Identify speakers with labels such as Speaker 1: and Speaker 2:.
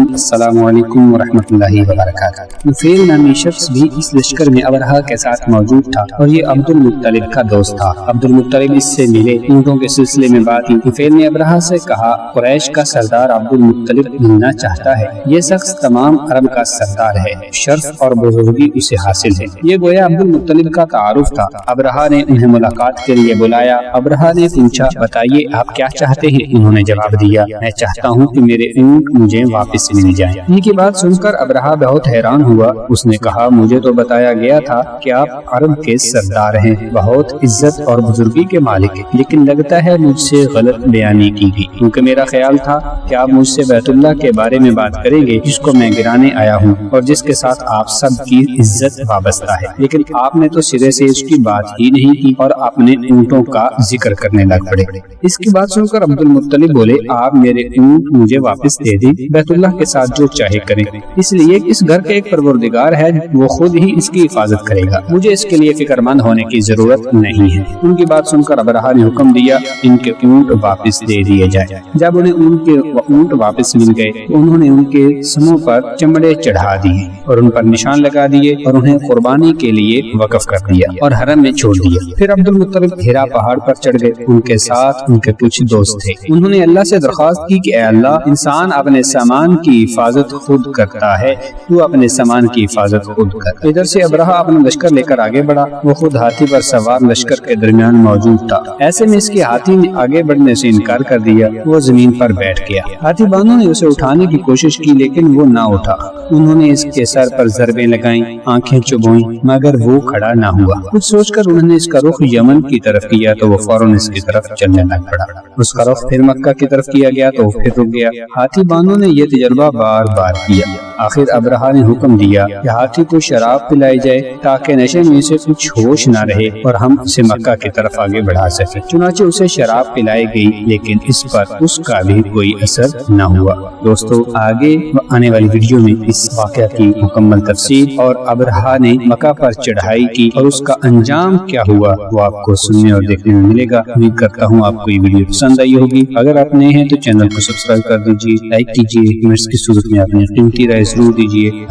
Speaker 1: अस्सलामु अलैकुम वरहमतुल्लाहि वबरकातुहू। नुफैल नामी शख्स भी इस लश्कर में अबरहा के साथ मौजूद था और ये अब्दुल मुत्तलिब का दोस्त था। अब्दुल मुत्तलिब इससे मिले, ऊँटों के सिलसिले में बात की। नुफैल ने अबरहा से कहा, कुरैश का सरदार अब्दुल मुत्तलिब मिलना चाहता है। ये शख्स तमाम अरब का सरदार है, शर्फ और बुजुर्गी उसे हासिल है। ये गोया अब्दुल मुत्तलिब का तारुफ था। अबरहा ने उन्हें मुलाकात के लिए बुलाया। अबरहा ने पूछा, बताइए आप क्या चाहते हैं? उन्होंने जवाब दिया, मैं चाहता हूँ कि मेरे ऊँट मुझे वापस मिल जाए। इनकी बात सुनकर अबरहा बहुत हैरान हुआ। उसने कहा, मुझे तो बताया गया था कि आप अरब के सरदार हैं, बहुत इज्जत और बुजुर्गी के मालिक हैं, लेकिन लगता है मुझसे गलत बयानी की गई, क्योंकि मेरा ख्याल था कि आप मुझसे बैतुल्लाह के बारे में बात करेंगे, जिसको मैं गिराने आया हूँ और जिसके साथ आप सब की इज्जत वाबस्ता है। लेकिन आपने तो सिरे से इसकी बात ही नहीं की और अपने ऊँटों का जिक्र करने लग पड़े। इसकी बात सुनकर अब्दुल मुत्तलिब बोले, आप मेरे ऊँट मुझे वापस दे दें, बैतुल्लाह के साथ जो चाहे करें, इसलिए इस घर के एक परवरदिगार है, वो खुद ही इसकी हिफाजत करेगा, मुझे इसके लिए फिक्रमंद होने की जरूरत नहीं है। उनकी बात सुनकर अबरहा ने हुक्म दिया, इनके ऊँट वापस दे दिए जाए। जब उन्हें उनके ऊँट वापस मिल गए तो उन्होंने उनके समूह पर चमड़े चढ़ा दिए और उन पर निशान लगा दिए और उन्हें कुर्बानी के लिए वक्फ कर दिया और हरम में छोड़ दिया। फिर अब्दुल मुत्तलिब हिरा पहाड़ पर चढ़ गए। उनके साथ उनके कुछ दोस्त थे। उन्होंने अल्लाह से दरख्वास्त की कि अल्लाह, इंसान अपने सामान की हिफाजत खुद करता है, तू अपने सामान की हिफाजत खुद कर। इधर से अबरहा अपना लश्कर लेकर आगे बढ़ा। वो खुद हाथी पर सवार लश्कर के दरमियान मौजूद था। ऐसे में इसके हाथी ने आगे बढ़ने से इनकार कर दिया। वो जमीन पर बैठ गया। हाथी बानों ने उसे उठाने की कोशिश की, लेकिन वो ना उठा। उन्होंने इसके सर पर ज़रबें लगाई, आंखें चुभोई, मगर वो खड़ा ना हुआ। कुछ सोचकर उन्होंने इसका रुख यमन की तरफ किया तो वो फौरन इसकी तरफ चलने लग पड़ा। उसका रुख फिर मक्का की तरफ किया गया तो फिर रुक गया। हाथी बानों ने ये तजर्बा बार बार किया। आखिर अबरहा ने हुक्म दिया कि हाथी को शराब पिलाई जाए ताकि नशे में से कुछ होश न रहे और हम उसे मक्का की तरफ आगे बढ़ा सके। चुनाचे उसे शराब पिलाई गई, लेकिन इस पर उसका भी कोई असर न हुआ। दोस्तों, आगे आने वाली वीडियो में इस वाक़या की मुकम्मल तफसील और अबरहा ने मक्का पर चढ़ाई की और उसका अंजाम क्या हुआ वो आपको सुनने और देखने में मिलेगा। उम्मीद करता हूँ आपको ये वीडियो पसंद आई होगी। अगर आप नए हैं तो चैनल को सब्सक्राइब कर दीजिए, लाइक कीजिए, कमेंट्स की सूरत में अपनी कीमती राय जरूर दीजिए।